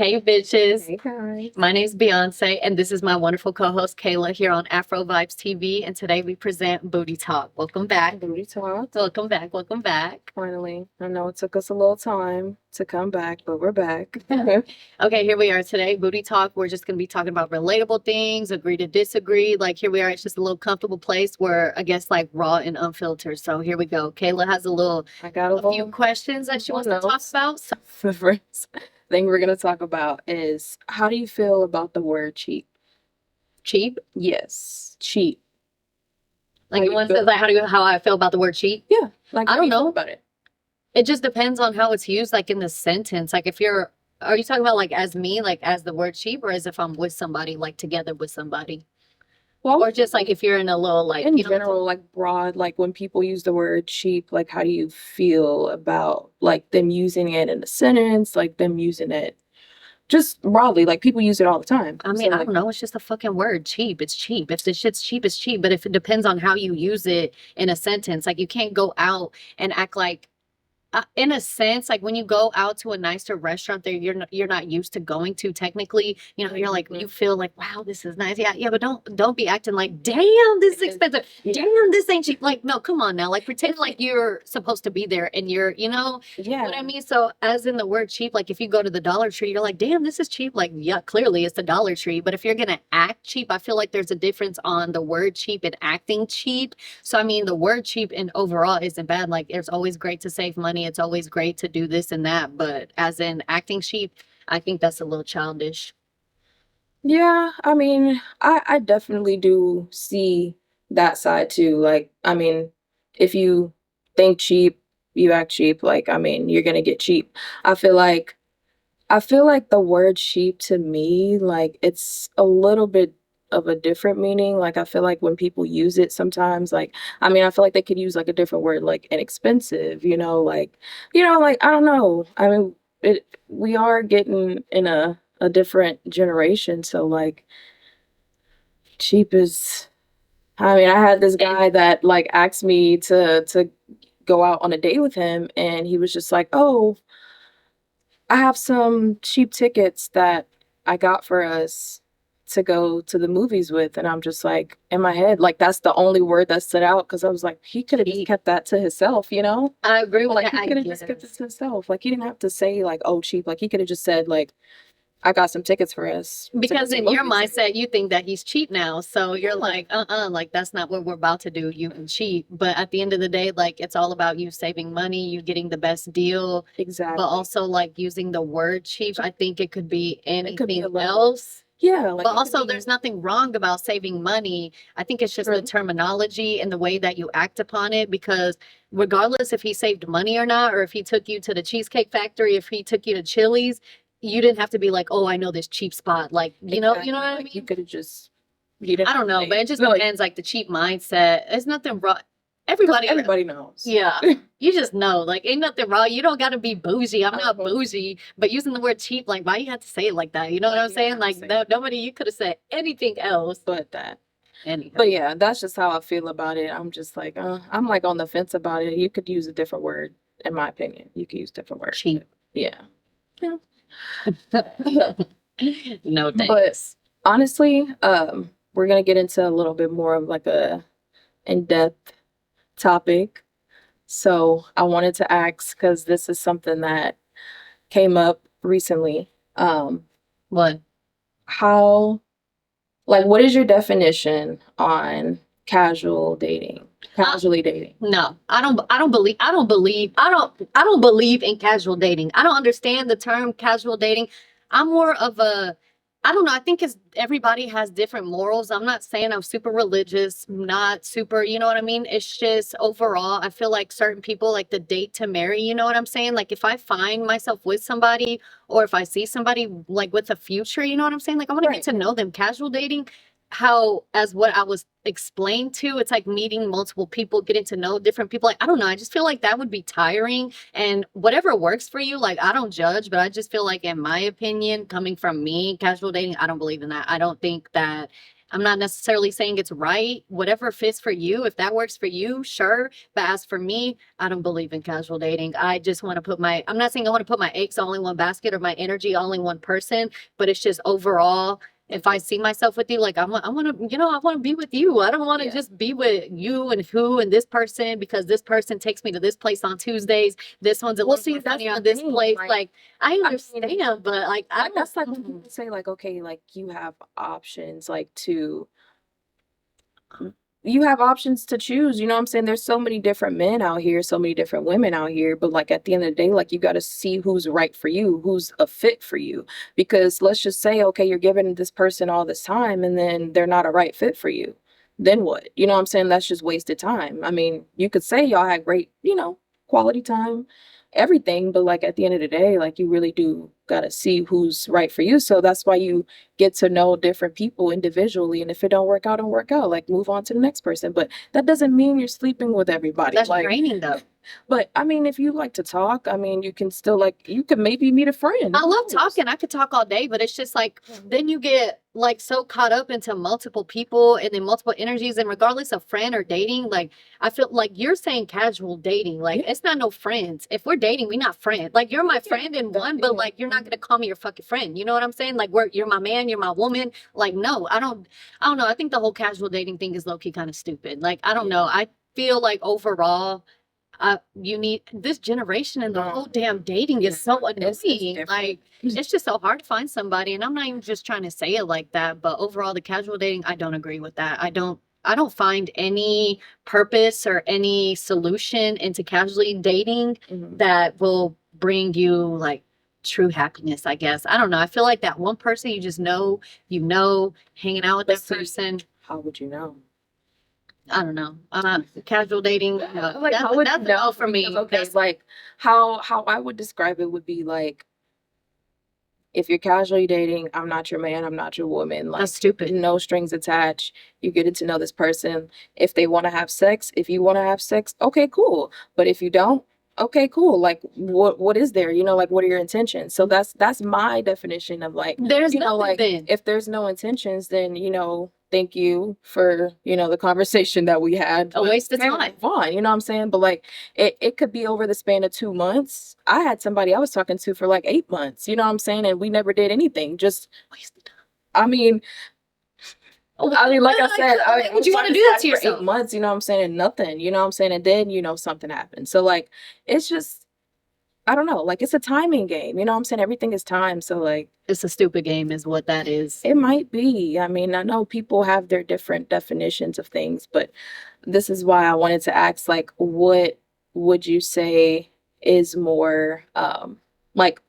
Hey, bitches. Hey guys. My name's Beyonce, and this is my wonderful co-host Kayla here on Afrovibes TV. And today we present Bootie Talk. Welcome back. Booty Talk. Welcome back. Welcome back. Finally. I know it took us a little time to come back, but we're back. Okay, here we are today. Bootie Talk. We're just going to be talking about relatable things, agree to disagree. Like, here we are. It's just a little comfortable place where I guess like raw and unfiltered. So here we go. Kayla has I got a few questions that she wants to talk notes. about. So, The first thing we're going to talk about is how do you feel about the word cheap? cheap. Yes, cheap. Like How the you one feel? says like how I feel about the word cheap. Yeah. Like, I how don't do you feel know. about it? It just depends on how it's used, like in the sentence. Like if are you talking about like as me, like as the word cheap, or as if I'm with somebody, like together with somebody? Well, Or just like if you're in a little like, in you know, general, like broad, like when people use the word cheap, like how do you feel about like them using it in a sentence, like them using it just broadly, like people use it all the time. I So mean, I like, don't know. It's just a fucking word. Cheap. It's cheap. If the shit's cheap, it's cheap. But if it depends on how you use it in a sentence, like you can't go out and act like in a sense, like when you go out to a nicer restaurant that you're not used to going to, technically, you know, you're like you feel like, wow, this is nice. Yeah, but don't be acting like, damn, this is expensive. Yeah. Damn, this ain't cheap. Like, no, come on now. Like pretend like you're supposed to be there and you're, you know yeah. what I mean? So as in the word cheap, like if you go to the Dollar Tree, you're like, damn, this is cheap. Like, yeah, clearly it's the Dollar Tree. But if you're gonna act cheap, I feel like there's a difference on the word cheap and acting cheap. So I mean, the word cheap and overall isn't bad. Like it's always great to save money. It's always great to do this and that. But as in acting cheap, I think that's a little childish. Yeah, I mean, I definitely do see that side too. Like, I mean, if you think cheap, you act cheap, like, I mean, you're gonna get cheap. I feel like I feel like the word cheap to me, like it's a little bit of a different meaning. Like I feel like when people use it sometimes, like I mean, I feel like they could use like a different word like inexpensive, like I don't know. I mean, we are getting in a different generation, so like cheap is I mean, I had this guy that like asked me to go out on a date with him and he was just like, "Oh, I have some cheap tickets that I got for us to go to the movies with." And I'm just like, in my head, like that's the only word that stood out because I was like, he could have just kept that to himself, you know? I agree with Like that. he could have just kept it to himself. Like he didn't have to say like, oh, cheap. Like he could have just said like, I got some tickets for us. Because in your mindset, you think that he's cheap now. So you're like, like that's not what we're about to do. You can cheap. But at the end of the day, like it's all about you saving money, you getting the best deal. Exactly. But also like using the word cheap. I think it could be anything a else. Yeah. Like But also, there's nothing wrong about saving money. I think it's just the True. terminology and the way that you act upon it. Because regardless if he saved money or not, or if he took you to the Cheesecake Factory, if he took you to Chili's, you didn't have to be like, oh, I know this cheap spot. Like, you know what I mean? You could have just you didn't I don't have to know, say but it just depends. Like the cheap mindset. There's nothing wrong. 'cause Everybody, everybody knows. yeah, you just know. Like, ain't nothing wrong. You don't got to be bougie. I'm not bougie, but using the word cheap, like, why you have to say it like that? You know what I'm saying? Like, nobody. You could have said anything else. But that. Anything. But yeah, that's just how I feel about it. I'm just like, I'm like on the fence about it. You could use a different word, in my opinion. You could use a different word. Cheap. Yeah. No thanks. But honestly, we're gonna get into a little bit more of like a in-depth topic. So I wanted to ask, because this is something that came up recently. What? How, like, what is your definition on casually dating? No, I don't believe in casual dating. I don't understand the term casual dating. I'm more of a, I don't know. I think it's everybody has different morals. I'm not saying I'm super religious, not super, you know what I mean? It's just overall, I feel like certain people like the date to marry, you know what I'm saying? Like if I find myself with somebody or if I see somebody like with a future, you know what I'm saying? Like I want to get to know them. Casual dating, how as what I was explained to, it's like meeting multiple people, getting to know different people. Like I don't know, I just feel like that would be tiring. And whatever works for you, like I don't judge, but I just feel like in my opinion, coming from me, casual dating, I don't believe in that. I don't think that I'm not necessarily saying it's right. Whatever fits for you, if that works for you, sure. But as for me, I don't believe in casual dating. I just want to put I'm not saying I want to put my eggs all in one basket or my energy all in one person, but it's just overall, if I see myself with you, like I want to, I want to be with you. I don't want to just be with you and who and this person because this person takes me to this place on Tuesdays. This one's a little more funny on this place. Like I understand, but like I don't. That's like when people say like, okay, like you have options, like you have options to choose, you know what I'm saying? There's so many different men out here, so many different women out here, but like at the end of the day, like you got to see who's right for you, who's a fit for you. Because let's just say, okay, you're giving this person all this time and then they're not a right fit for you. Then what? You know what I'm saying? That's just wasted time. I mean, you could say y'all had great, quality time, everything, but like at the end of the day, like you really do got to see who's right for you. So that's why you get to know different people individually, and if it don't work out, don't work out, like move on to the next person. But that doesn't mean you're sleeping with everybody. That's like draining though. But I mean, if you like to talk, I mean, you can still you could maybe meet a friend. I love talking. I could talk all day, but it's just like then you get like so caught up into multiple people and then multiple energies. And regardless of friend or dating, like I feel like you're saying casual dating. Like it's not no friends. If we're dating, we're not friends. Like you're my friend in one, but like you're not gonna call me your fucking friend. You know what I'm saying? Like you're my man, you're my woman. Like no, I don't know. I think the whole casual dating thing is low key kind of stupid. Like I don't know. I feel like overall you need this generation and the whole damn dating is so annoying. Like it's just so hard to find somebody, and I'm not even just trying to say it like that, but overall the casual dating, I don't agree with that. I don't find any purpose or any solution into casually dating that will bring you like true happiness, I guess. I don't know. I feel like that one person you just know, hanging out with that person. How would you know? I don't know. Casual dating. Like how would you know for me? Okay, like how I would describe it would be like, if you're casually dating, I'm not your man, I'm not your woman. Like that's stupid. No strings attached. You're getting to know this person. If they want to have sex, if you want to have sex, okay, cool. But if you don't, okay, cool. Like what is there? Like what are your intentions? So that's my definition of like there's nothing like then. If there's no intentions, then thank you for the conversation that we had. A waste of time. Fine, you know what I'm saying? But like it could be over the span of 2 months. I had somebody I was talking to for like 8 months, you know what I'm saying? And we never did anything. Just wasted time. I mean, like I said, would you want to do that to yourself? 8 months, you know what I'm saying? And nothing, you know what I'm saying? And then, something happened. So like, it's just, I don't know, like it's a timing game, you know what I'm saying? Everything is time. So like, it's a stupid game is what that is. It might be. I mean, I know people have their different definitions of things, but this is why I wanted to ask, like, what would you say is more, like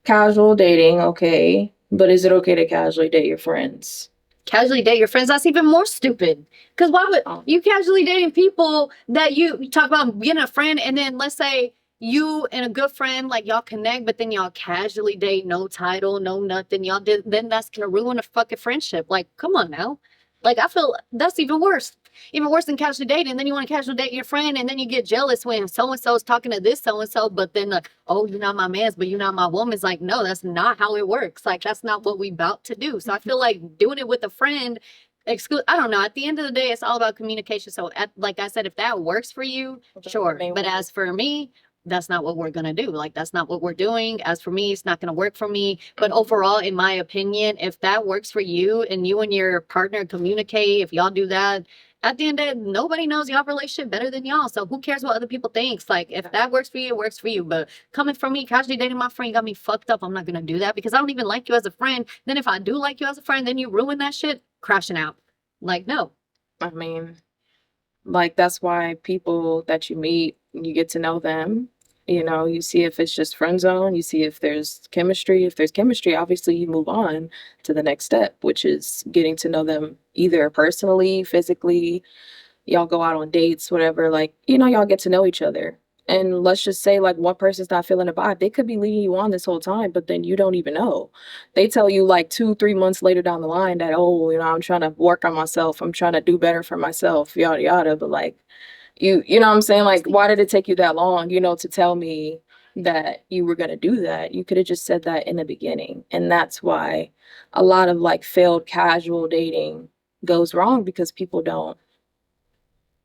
casual dating, okay, but is it okay to casually date your friends? Casually date your friends, that's even more stupid. Because why would you casually dating people that you talk about being a friend, and then let's say you and a good friend, like y'all connect, but then y'all casually date, no title, no nothing. Y'all did, then that's gonna ruin a fucking friendship. Like, come on now. Like, I feel that's even worse. Even worse than casually dating. And then you want to casually date your friend, and then you get jealous when so and so is talking to this so and so, but then oh, you're not my man's, but you're not my woman's. Like, no, that's not how it works. Like, that's not what we about to do. So I feel like doing it with a friend, I don't know. At the end of the day, it's all about communication. So, like I said, if that works for you, sure. But as for me, that's not what we're going to do. Like, that's not what we're doing. As for me, it's not going to work for me. But overall, in my opinion, if that works for you and you and your partner communicate, if y'all do that, at the end of the day, nobody knows y'all relationship better than y'all. So who cares what other people think? Like, if that works for you, it works for you. But coming from me, casually dating my friend got me fucked up. I'm not going to do that because I don't even like you as a friend. Then if I do like you as a friend, then you ruin that shit, crashing out. Like, no. I mean, like, that's why people that you meet, you get to know them. You see if it's just friend zone, you see if there's chemistry. If there's chemistry, obviously you move on to the next step, which is getting to know them either personally, physically, y'all go out on dates, whatever, like, y'all get to know each other. And let's just say like one person's not feeling a vibe. They could be leading you on this whole time, but then you don't even know. They tell you like 2-3 months later down the line that, oh, I'm trying to work on myself. I'm trying to do better for myself, yada, yada. But like, you know what I'm saying? Like, why did it take you that long, to tell me, that you were going to do that. You could have just said that in the beginning. And that's why a lot of like failed casual dating goes wrong, because people don't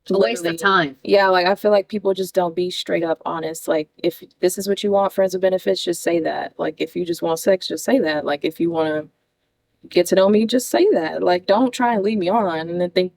It's a waste of literally, time. yeah, like I feel like people just don't be straight up honest. Like, if this is what you want, friends with benefits, just say that. Like, if you just want sex, just say that. Like, if you want to get to know me, just say that. Like, don't try and lead me on and then think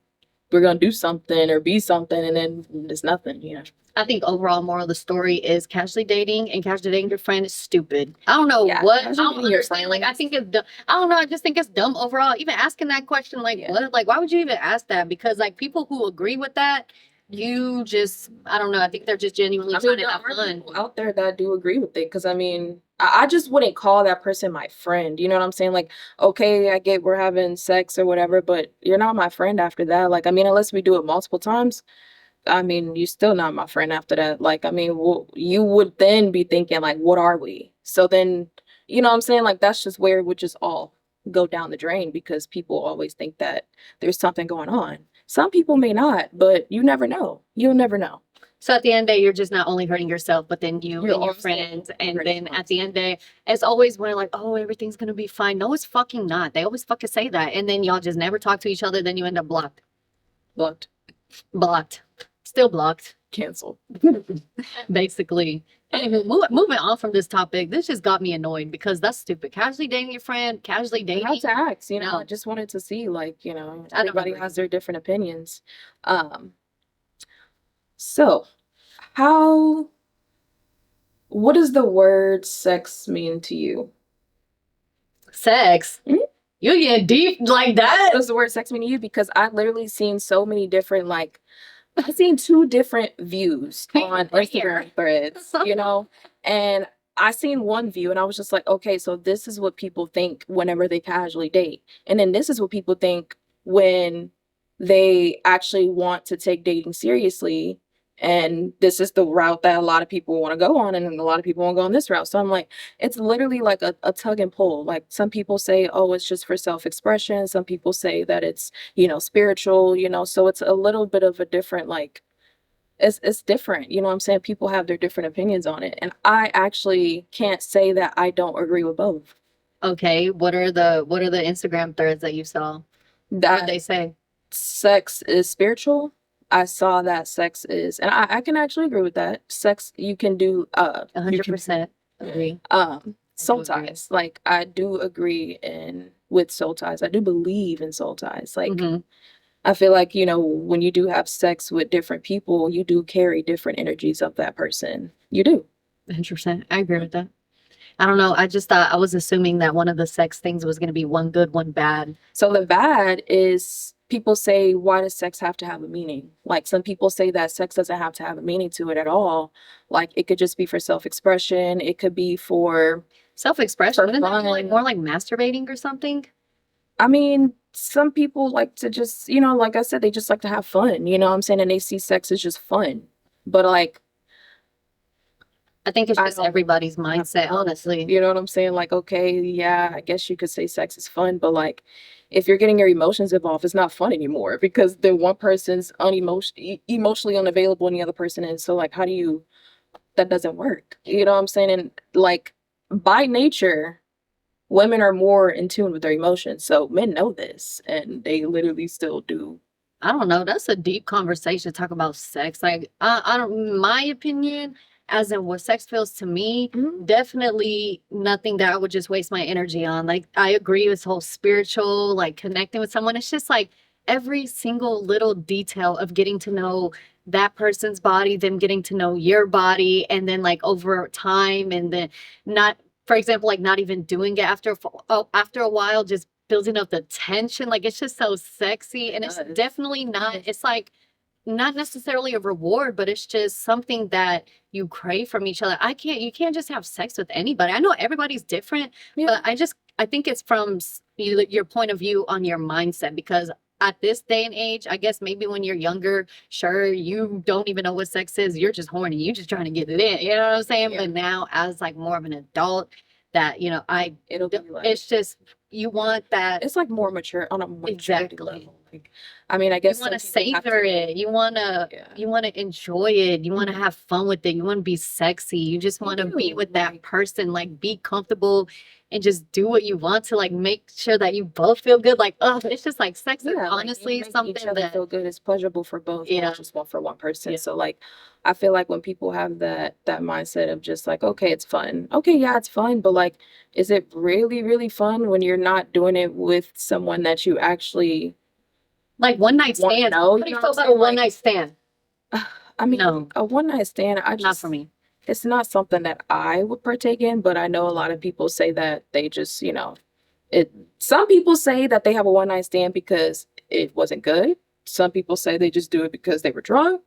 we're gonna do something or be something and then there's nothing, you know. I think overall moral of the story is casually dating and casually dating your friend is stupid. I don't know Yeah, what, I casually don't dating your understand. Like, I friends. think it's dumb. I don't know. I just think it's dumb overall. Even asking that question, like, Yeah. what? Like, why would you even ask that? Because, like, people who agree with that, you just, I don't know. I think they're just genuinely I trying mean, to there have are fun. people out there that do agree with it, because I mean, I just wouldn't call that person my friend. You know what I'm saying? Like, okay, I get we're having sex or whatever, but you're not my friend after that. Like, I mean, unless we do it multiple times, I mean, you're still not my friend after that. Like, I mean, you would then be thinking, like, what are we? So then, you know what I'm saying? Like, that's just where it would just all go down the drain, because people always think that there's something going on. Some people may not, but you never know. You'll never know. So at the end of the day, you're just not only hurting yourself, but then you You're and your also friends. And hurting then someone at the end of the day, it's always when like, oh, everything's gonna be fine. No, it's fucking not. They always fucking say that. And then y'all just never talk to each other. Then you end up blocked. Blocked, Blocked. Still blocked. canceled. Basically. Anywho, moving on from this topic, this just got me annoyed because that's stupid. Casually dating your friend, casually I dating. had to ask, you know, No. I just wanted to see, like, you know, I don't everybody agree. has their different opinions. So how, what does the word sex mean to you? Sex. Mhm. You get deep like What that. does the word sex mean to you? Because I've literally seen so many different, like, I've seen two different views on Right here. Instagram threads, you know, and I seen one view and I was just like, okay, so this is what people think whenever they casually date. And then this is what people think when they actually want to take dating seriously. And this is the route that a lot of people want to go on, and then a lot of people want to go on this route. So I'm like, it's literally like a tug and pull. Like, some people say, oh, it's just for self-expression. Some people say that it's, you know, spiritual, you know, so it's a little bit of a different, like, it's different, you know what I'm saying? People have their different opinions on it. And I actually can't say that I don't agree with both. Okay, what are the Instagram threads that you saw? What That they say? sex is spiritual. I saw that sex is, and I can actually agree with that. Sex, you can do, you can 100% agree. soul do agree. ties. Like, I do agree with soul ties. I do believe in soul ties. Like, Mhm. I feel like, you know, when you do have sex with different people, you do carry different energies of that person. You do. 100%. I agree with that. I don't know. I just thought I was assuming that one of the sex things was going to be one good, one bad. So the bad is, people say, why does sex have to have a meaning? Like, some people say that sex doesn't have to have a meaning to it at all. Like, it could just be for self-expression. It could be for Self-expression. For Wouldn't that be like fun. more like masturbating or something? I mean, some people like to just, you know, like I said, they just like to have fun, you know what I'm saying? And they see sex as just fun. But like, I think it's I just don't everybody's have mindset, fun. honestly. You know what I'm saying? Like, okay, yeah, I guess you could say sex is fun, but like, if you're getting your emotions involved, it's not fun anymore, because then one person's emotionally unavailable and the other person is. So like, how do you, that doesn't work. You know what I'm saying? And like, by nature, women are more in tune with their emotions. So men know this and they literally still do. I don't know. That's a deep conversation to talk about sex. Like, I don't, my opinion, as in what sex feels to me, Mhm. definitely nothing that I would just waste my energy on. Like, I agree with whole spiritual, like connecting with someone. It's just like every single little detail of getting to know that person's body, them getting to know your body, and then like over time, and then not, for example, like not even doing it after a while, just building up the tension. Like, it's just so sexy, and it's Does. definitely not. It's like not necessarily a reward, but it's just something that you crave from each other. You can't just have sex with anybody. I know everybody's different, Yeah. but I think it's from your point of view on your mindset, because at this day and age, I guess maybe when you're younger, sure, you don't even know what sex is. You're just horny. You're just trying to get it in. You know what I'm saying? Yeah. But now, as like more of an adult, that, It'll be like, it's just, you want that. it's like more mature on a maturity Exactly. level. like, I mean, I You guess want to some people have savor to, it. You want to yeah. you want to enjoy it. You want to have fun with it. You want to be sexy. You just want to be do, with that like- person, like be comfortable and just do what you want to like make sure that you both feel good. Like, oh, it's just like sex is Yeah, like, you honestly make each something other that feel good. It's pleasurable for both, yeah. not just one for one person. Yeah. So like, I feel like when people have that mindset of just like, okay, it's fun. Okay, yeah, it's fun, but like, is it really, really fun when you're not doing it with someone that you actually Like one night want to stands. know? How You do you know feel what I'm about a saying? one Like, night stand? I mean, No, a one night stand, I not just, for me. it's not something that I would partake in, but I know a lot of people say that they just, you know, it, some people say that they have a one night stand because it wasn't good. Some people say they just do it because they were drunk.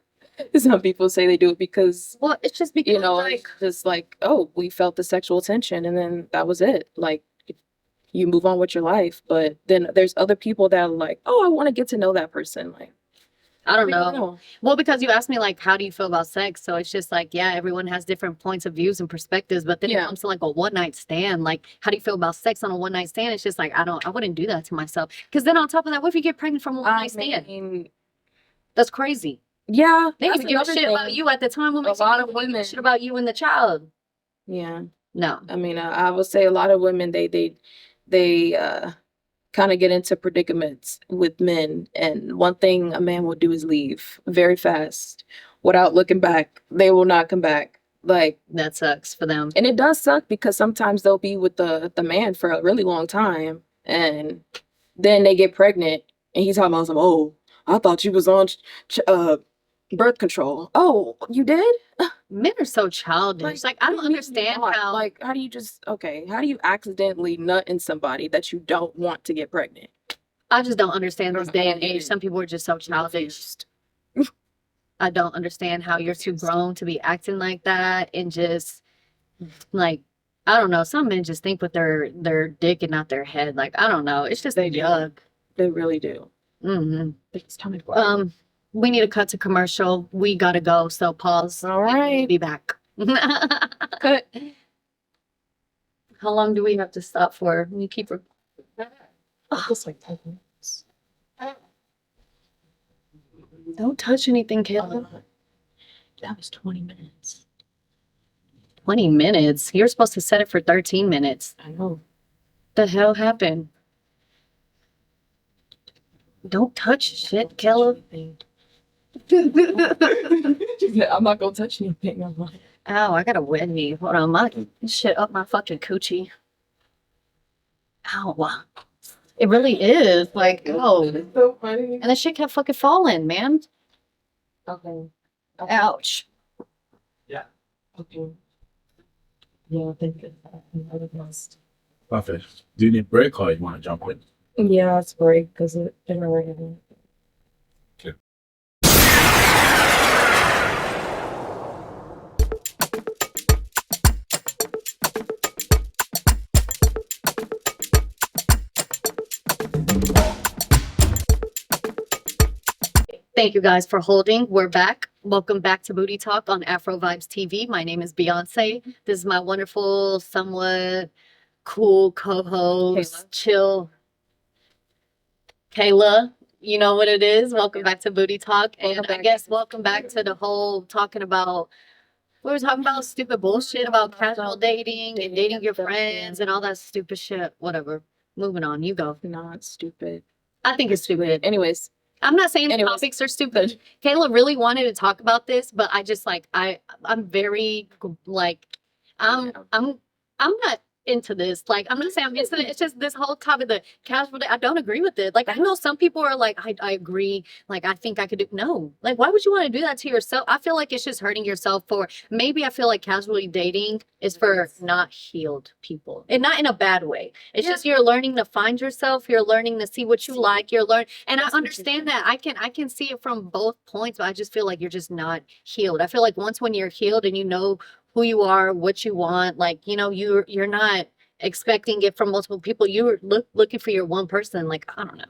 Some people say they do it because, Well, it's just because you know, like it's just like, oh, we felt the sexual tension and then that was it. Like, you move on with your life. But then there's other people that are like, oh, I want to get to know that person. Like, I don't we don't know. know. Well, because you asked me like, how do you feel about sex? So it's just like, yeah, everyone has different points of views and perspectives. But then it Yeah. comes to like a one night stand. Like, how do you feel about sex on a one night stand? It's just like, I wouldn't do that to myself. Because then on top of that, what if you get pregnant from a one I night stand? mean, That's crazy. yeah, They that's even give a another shit about thing. you at the time. What A makes you lot think of they give a women, shit about you and the child? yeah. No. I mean, I would say a lot of women, they kind of get into predicaments with men. And one thing a man will do is leave very fast without looking back. They will not come back. Like, That sucks for them. and it does suck because sometimes they'll be with the man for a really long time and then they get pregnant and he's talking about some, oh, I thought you was on birth control. Oh, you did? Men are so childish. Like, I don't what do you mean understand not? how. Like, how do you just, okay, how do you accidentally nut in somebody that you don't want to get pregnant? I just don't understand this day and get age. it. Some people are just so childish. Confused. I don't understand how you're too grown to be acting like that and just like I don't know. Some men just think with their dick and not their head. Like I don't know. It's just They do. yuck. They really do. hmm It's time to we need to cut to commercial. We gotta go. So pause. All and we'll right. be back. Cut. How long do we have to stop for? We keep. Just like 10 minutes. Don't touch anything, Kayla. That was 20 minutes. 20 minutes. You're supposed to set it for 13 minutes. I know. The hell happened? Don't touch shit, Kayla. I'm not gonna touch anything. I'm like, Ow, I got a wet knee. Hold on, this shit up my fucking coochie. Ow. It really is. Like, oh. it's so funny. And the shit kept fucking falling, man. Okay. Ouch. Okay. Yeah, I think it's must. Perfect. Do you need a break or you want to jump in? Yeah, it's great because it already. Okay. Thank you guys for holding. We're back. Welcome back to Bootie Talk on Afrovibes TV. My name is Beyonce. This is my wonderful, somewhat cool co-host, Kailah. chill Kayla. You know what it is. Welcome back to Bootie Talk. And Welcome I back. guess welcome back to the whole talking about, we were talking about stupid bullshit about casual dating and dating your friends and all that stupid shit. Whatever. Moving on. You go. Not stupid. I think it's stupid. Anyways, I'm not saying the Anyways. topics are stupid. Kayla really wanted to talk about this, but I just like I'm very like I'm not into this. Like I'm not saying I'm into it. It's just this whole topic, the casual day. I don't agree with it. Like I know some people are like, I agree. Like I think I could do no. Like why would you want to do that to yourself? I feel like it's just hurting yourself for maybe I feel like casually dating is for not healed people. And not in a bad way. It's just you're learning to find yourself, you're learning to see what you like, you're learning and I understand that. I can see it from both points, but I just feel like you're just not healed. I feel like once when you're healed and you know who you are, what you want, like, you know, you're not expecting it from multiple people. You're looking for your one person. Like, I don't know.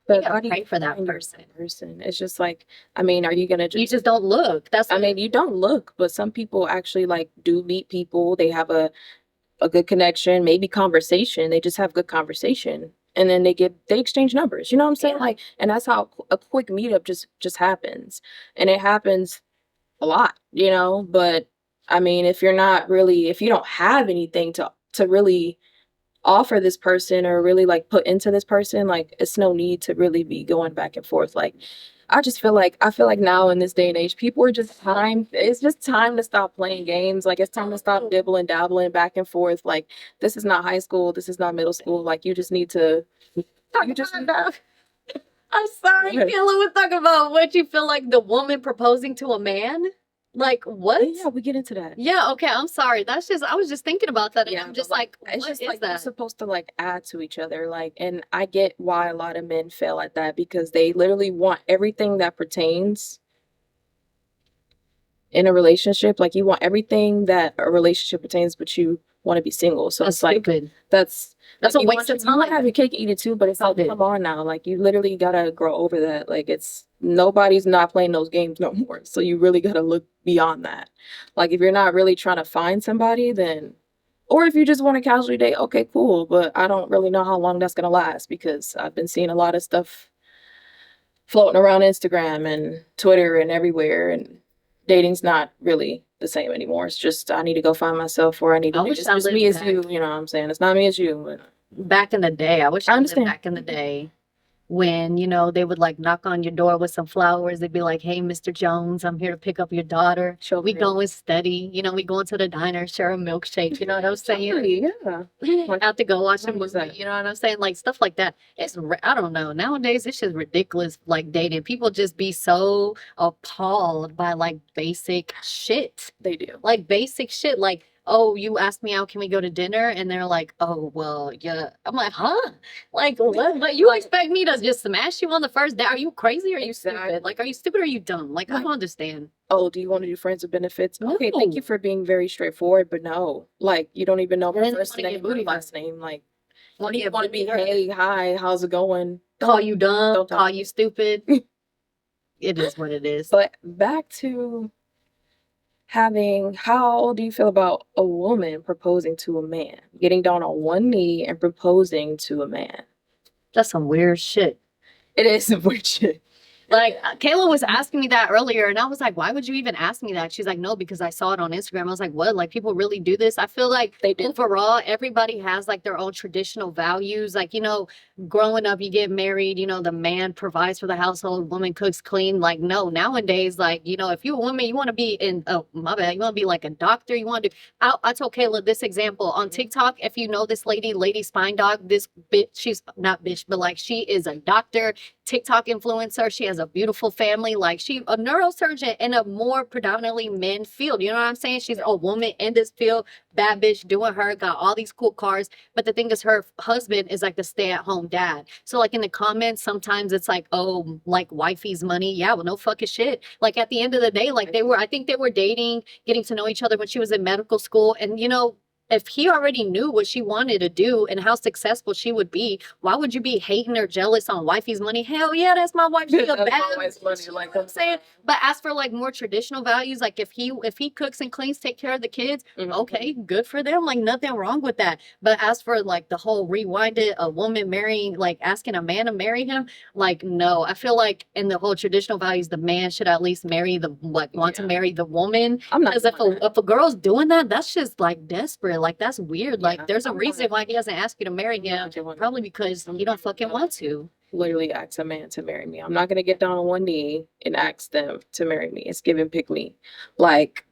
but gotta how do you pray for that find your person. person? It's just like, I mean, are you gonna You just don't look. That's I mean, you don't look, but some people actually like do meet people. They have a good connection, maybe conversation. They just have good conversation. and then they exchange numbers. You know what I'm saying? Yeah. Like, and that's how a quick meetup just happens, and it happens a lot, you know. But I mean, if you don't have anything to really offer this person or really like put into this person, like it's no need to really be going back and forth. Like I feel like now in this day and age, people are just it's just time to stop playing games. Like it's time to stop dibbling dabbling back and forth. Like this is not high school, this is not middle school. Like you just need to I'm sorry, Kayla was talking about what you feel like the woman proposing to a man. Like what? Yeah, we get into that. Yeah, okay, I'm sorry. That's just I was just thinking about that and Yeah, I'm just but, like, it's what just is like you're that? supposed to like add to each other. Like, and I get why a lot of men fail at that, because they literally want everything that pertains in a relationship. Like you want everything that a relationship pertains, but you want to be single. So That's it's like stupid. that's That's like, a waste of you want to time. have your cake and eat it too, but it's like, Stop it. come on now. Like you literally gotta grow over that. Like it's nobody's not playing those games no more. So you really gotta look beyond that. Like if you're not really trying to find somebody, then or if you just want to casually date, okay, cool. But I don't really know how long that's gonna last, because I've been seeing a lot of stuff floating around Instagram and Twitter and everywhere, and dating's not really the same anymore. It's just I need to go find myself, or I need to I be wish just I me lived as you. You know what I'm saying? It's not me as you. But back in the day. I wish I I lived understand. back in the day when, they would like knock on your door with some flowers. They'd be like, "Hey, Mr. Jones, I'm here to pick up your daughter." Show We me. go and study, we go into the diner, share a milkshake, you know what I'm saying? Yeah. Have to go watch a movie, 100%. you know what I'm saying? Like stuff like that. I don't know. Nowadays, it's just ridiculous. Like dating, people just be so appalled by like basic shit. They do. Like basic shit. Like, oh, you asked me out, can we go to dinner? And they're like, oh, well, yeah. I'm like, huh? Like, what? But you expect me to just smash you on the first day? Are you crazy? Or are you Exactly. stupid? Like, are you stupid or are you dumb? Like, I don't understand. Oh, do you want to do friends with benefits? Okay, thank you No. for being very straightforward, but no. Like you don't even know And my then first wanna get name, booty or last name. Like Want you want to be, hey, hi, how's it going? call you dumb, Don't talk call to you stupid. It is what it is. But back to how do you feel about a woman proposing to a man? Getting down on one knee and proposing to a man. That's some weird shit. It is some weird shit. Like Kayla was asking me that earlier, and I was like, "Why would you even ask me that?" She's like, "No, because I saw it on Instagram." I was like, "What? Like people really do this?" I feel like They do. overall, everybody has like their own traditional values. Like growing up, you get married. The man provides for the household, woman cooks, clean. Like no, nowadays, like if you're a woman, you want to be in. Oh my bad, you want to be like a doctor. You want to. I told Kayla this example on TikTok. If you know this Lady Spine Dog, this bitch, she's not bitch, but like she is a doctor. TikTok influencer. She has a beautiful family. Like she a neurosurgeon in a more predominantly men field. You know what I'm saying? She's a woman in this field, bad bitch doing her, got all these cool cars. But the thing is her husband is like the stay-at-home dad. So like in the comments, sometimes it's like, oh, like wifey's money. Yeah, well, no fucking shit. Like at the end of the day, like I think they were dating, getting to know each other when she was in medical school. And if he already knew what she wanted to do and how successful she would be, why would you be hating or jealous on wifey's money? Hell yeah, that's my wife. She a That's bad my wife's money, bitch, you know like, what I'm saying? But as for like more traditional values, like if he cooks and cleans, take care of the kids, okay, good for them. Like nothing wrong with that. But as for like the whole rewinded a woman marrying, like asking a man to marry him, like no. I feel like in the whole traditional values, the man should at least want to marry the woman. I'm not. Because if a girl's doing that, that's just like desperate. Like that's weird. Like there's a I'm reason why he doesn't ask you to marry him. Probably because he don't fucking want to. Literally ask a man to marry me. I'm not gonna get down on one knee and ask them to marry me. It's give and pick me. Like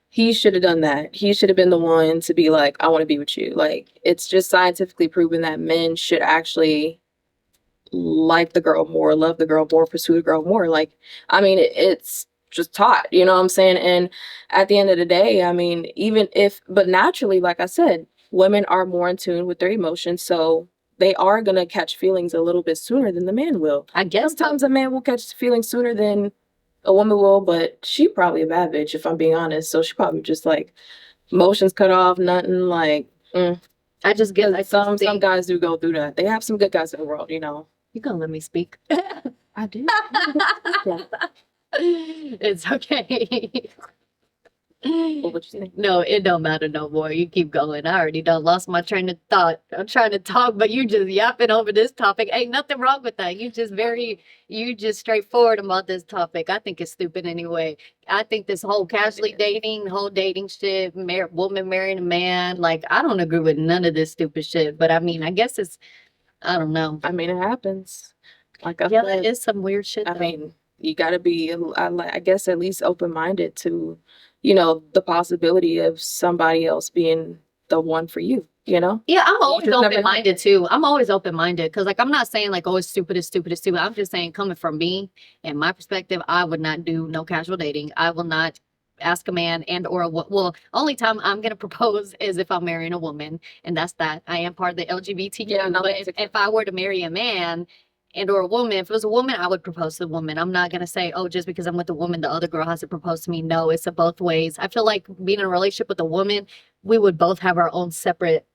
he should have done that. He should have been the one to be like, I want to be with you. Like it's just scientifically proven that men should actually like the girl more, love the girl more, pursue the girl more. Like I mean, it's just taught, you know what I'm saying? And at the end of the day, I mean, but naturally, like I said, women are more in tune with their emotions, so they are gonna catch feelings a little bit sooner than the man will. I guess Sometimes a man will catch feelings sooner than a woman will, but she probably a bad bitch, if I'm being honest. So she probably just like emotions cut off, nothing like. I just get Some guys do go through that. They have some good guys in the world, You gonna let me speak? I do. It's okay. What would you think? No, it don't matter no more. You keep going. I already done lost my train of thought. I'm trying to talk, but you just yapping over this topic. Ain't nothing wrong with that. You just straightforward about this topic. I think it's stupid anyway. I think this whole casually dating, whole dating shit, woman marrying a man, like I don't agree with none of this stupid shit. But I mean, I guess I don't know. I mean, it happens. Like I Yeah, said, that is some weird shit. I though. mean, you got to be, I guess, at least open-minded to, the possibility of somebody else being the one for you, Yeah, I'm always just never know. open-minded too. I'm always open-minded because, like, I'm not saying like, oh, it's stupid, it's stupid, it's stupid. I'm just saying, coming from me and my perspective, I would not do no casual dating. I will not ask a man and or well, only time I'm gonna propose is if I'm marrying a woman, and that's that. I am part of the LGBTQ. Yeah, no, but if I were to marry a man and or a woman, if it was a woman, I would propose to the woman. I'm not gonna say, oh, just because I'm with a woman, the other girl has to propose to me. No, it's a both ways. I feel like being in a relationship with a woman, we would both have our own separate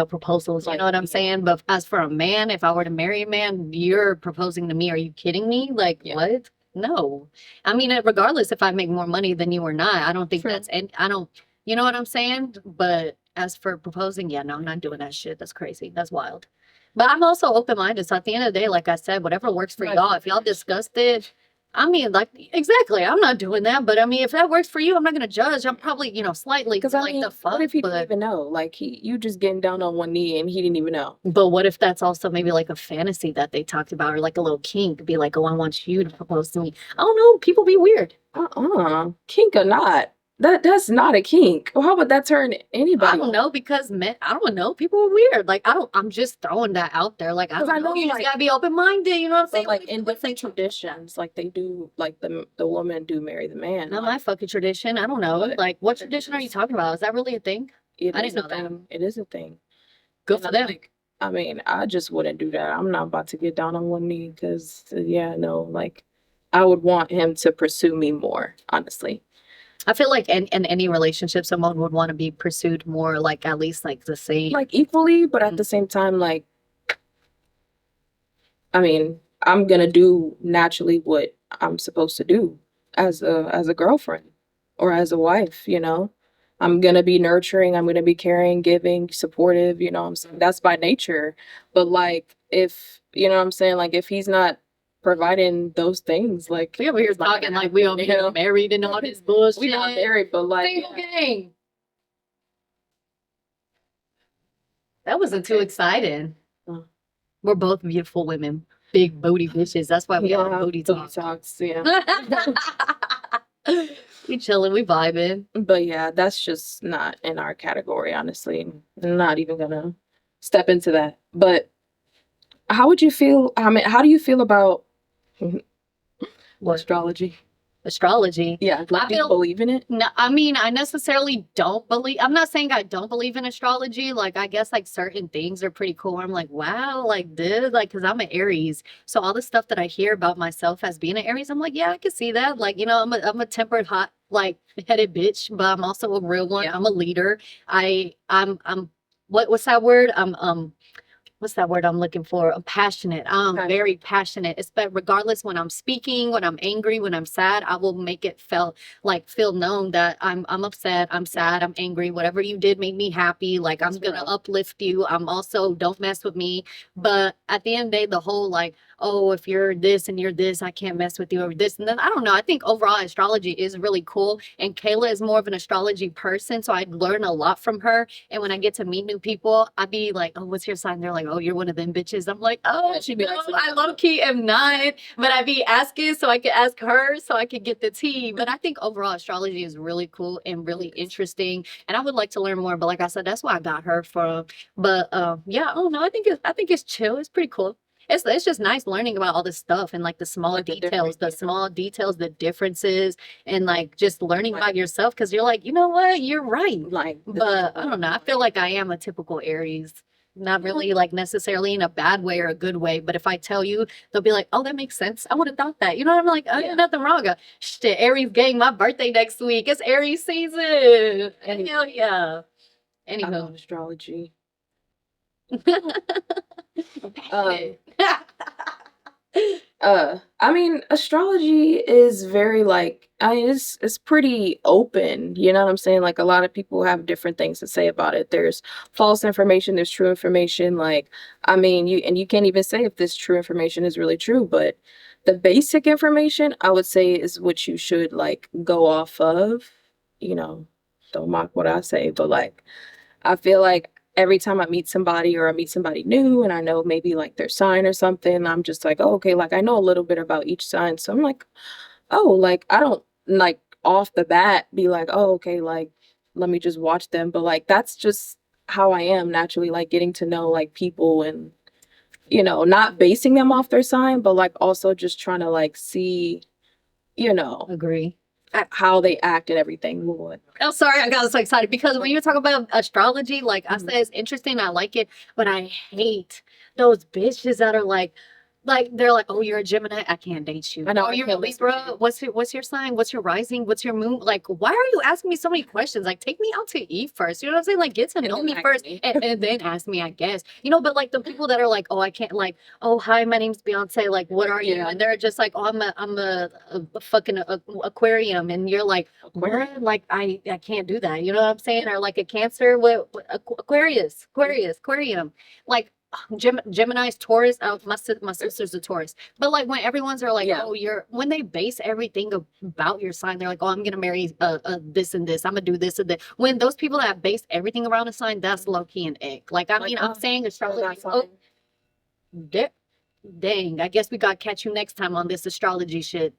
proposals, you know what I'm saying? But as for a man, if I were to marry a man, you're proposing to me. Are you kidding me? Like, what? No. I mean, regardless if I make more money than you or not, I don't think True. I don't, you know what I'm saying? But as for proposing, yeah, no, I'm not doing that shit. That's crazy. That's wild. But I'm also open-minded. So at the end of the day, like I said, whatever works for Right. y'all, if y'all discussed it, I mean, like, exactly. I'm not doing that. But I mean, if that works for you, I'm not going to judge. I'm probably, slightly Because like the fuck. what if he didn't but even know? Like you just getting down on one knee and he didn't even know. But what if that's also maybe like a fantasy that they talked about, or like a little kink? Be like, oh, I want you to propose to me. I don't know. People be weird. Kink or not? That's not a kink. Well, how would that turn anybody? I don't know because men. I don't know. People are weird. Like I'm just throwing that out there. Like I 'Cause don't I know. know, You just like- gotta be open minded. You know what I'm saying? But like in different traditions, like they do, like the woman do marry the man. Not like, my fucking tradition. I don't know. But- Like what tradition are you talking about? Is that really a thing? it I is didn't a know that. thing. It is a thing. Good And for I'm them. like, I mean, I just wouldn't do that. I'm not about to get down on one knee because, yeah, no, like I would want him to pursue me more, honestly. I feel like in any relationship, someone would want to be pursued more, like at least like the same. Like equally, but at the same time, like, I mean, I'm gonna do naturally what I'm supposed to do as a girlfriend or as a wife, I'm gonna be nurturing, I'm gonna be caring, giving, supportive, I'm saying? That's by nature. But like if I'm saying, like if he's not providing those things, like We over here it's not talking gonna like we happen, over here married and all this bullshit. we not married, but like Single gang. That wasn't too Okay. exciting. Oh. We're both beautiful women, big booty bitches. That's why we all booty talk. talks, yeah. We chilling, we vibing. But yeah, that's just not in our category, honestly. I'm not even gonna step into that. But how would you feel? I mean, how do you feel about astrology? Astrology. Yeah, like do you feel- believe in it? No, I mean, I necessarily don't believe. I'm not saying I don't believe in astrology. Like, I guess like certain things are pretty cool. I'm like, wow, like, dude, like, because I'm an Aries, so all the stuff that I hear about myself as being an Aries, I'm like, yeah, I can see that. Like, I'm a tempered, hot, like, headed bitch, but I'm also a real one. Yeah. I'm a leader. I'm what's that word? What's that word I'm looking for? I'm passionate. I'm Okay. very passionate. It's but regardless when I'm speaking, when I'm angry, when I'm sad, I will make it feel known that I'm upset, I'm sad, I'm angry. Whatever you did made me happy. Like That's I'm gonna real. uplift you. I'm also don't mess with me. But at the end of the day, the whole like, oh, if you're this and you're this, I can't mess with you or this and that. I don't know. I think overall astrology is really cool. And Kayla is more of an astrology person. So I learn a lot from her. And when I get to meet new people, I'd be like, oh, what's your sign? They're like, oh, you're one of them bitches. I'm like, oh, She'd be no, like, I low key am not. But I be asking so I could ask her so I could get the tea. But I think overall astrology is really cool and really interesting. And I would like to learn more. But like I said, that's where I got her from. But yeah, I don't know. I think it's chill. It's pretty cool. It's just nice learning about all this stuff and like the small Like the details, different- small details, the differences, and like just learning Like- about yourself because you're like, you know what, you're right. Like, But I don't know. I feel like I am a typical Aries. Not really like necessarily in a bad way or a good way, but if I tell you, they'll be like, "Oh, that makes sense. I would have thought that." You know what I'm like? Oh, Yeah. nothing wrong. Shit, Aries gang, my birthday next week. It's Aries season. Any- Hell yeah. I love Anywho, astrology. I'm passionate. I mean, astrology is very like it's pretty open, you know what I'm saying? Like a lot of people have different things to say about it. There's false information, there's true information. Like, I mean, you can't even say if this true information is really true, but the basic information I would say is what you should like go off of, you know, don't mock what I say, but like I feel like every time I meet somebody or I meet somebody new and I know maybe like their sign or something, I'm just like, oh, okay, like I know a little bit about each sign. So I'm like, oh, like I don't like off the bat be like, oh, okay, like let me just watch them. But like that's just how I am naturally, like getting to know like people and, you know, not basing them off their sign, but like also just trying to like see, you know, Agree. how they act and everything. Lord. I'm sorry, I got so excited because when you talk about astrology, like I said, it's interesting. I like it, but I hate those bitches that are like they're like, oh, you're a Gemini, I can't date you. I know, Oh, I you're a can't listen to Libra. you. What's your sign? What's your rising? What's your moon? Like, why are you asking me so many questions? Like, take me out to eat first. You know what I'm saying? Like, get to And know then me ask first, me. and then ask me. I guess you know. But like the people that are like, oh, I can't. Like, oh, hi, my name's Beyonce. Like, what are you? Yeah. And they're just like, oh, I'm a fucking aquarium, and you're like, what? Like, I can't do that. You know what I'm saying? Or like a Cancer, what Aquarium. Like, Gemini's Taurus. Oh, my sister's a Taurus. But like when everyone's are like, Yeah. oh, when they base everything about your sign, they're like, oh, I'm gonna marry this and this. I'm gonna do this and that. When those people that base everything around a sign, that's low key an ick. Like I mean, I'm saying astrology. Oh, dang. I guess we gotta catch you next time on this astrology shit.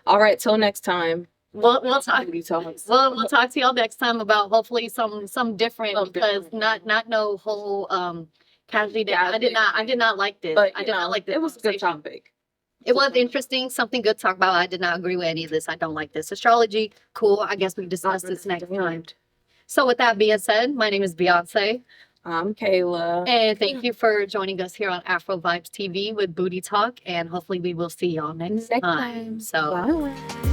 All right, till next time. We'll talk. Booty Talks. We'll talk to y'all next time about hopefully some different Some because different. not no whole casualty day. Yeah, I did not like this. But I you did not know, like this. it was a good conversation. topic. It was interesting, something good to talk about. I did not agree with any of this. I don't like this. Astrology, cool. I guess we can discuss this next time. So with that being said, my name is Beyonce. I'm Kayla. And thank you for joining us here on Afrovibes TV with Bootie Talk. And hopefully we will see y'all next time. So Bye.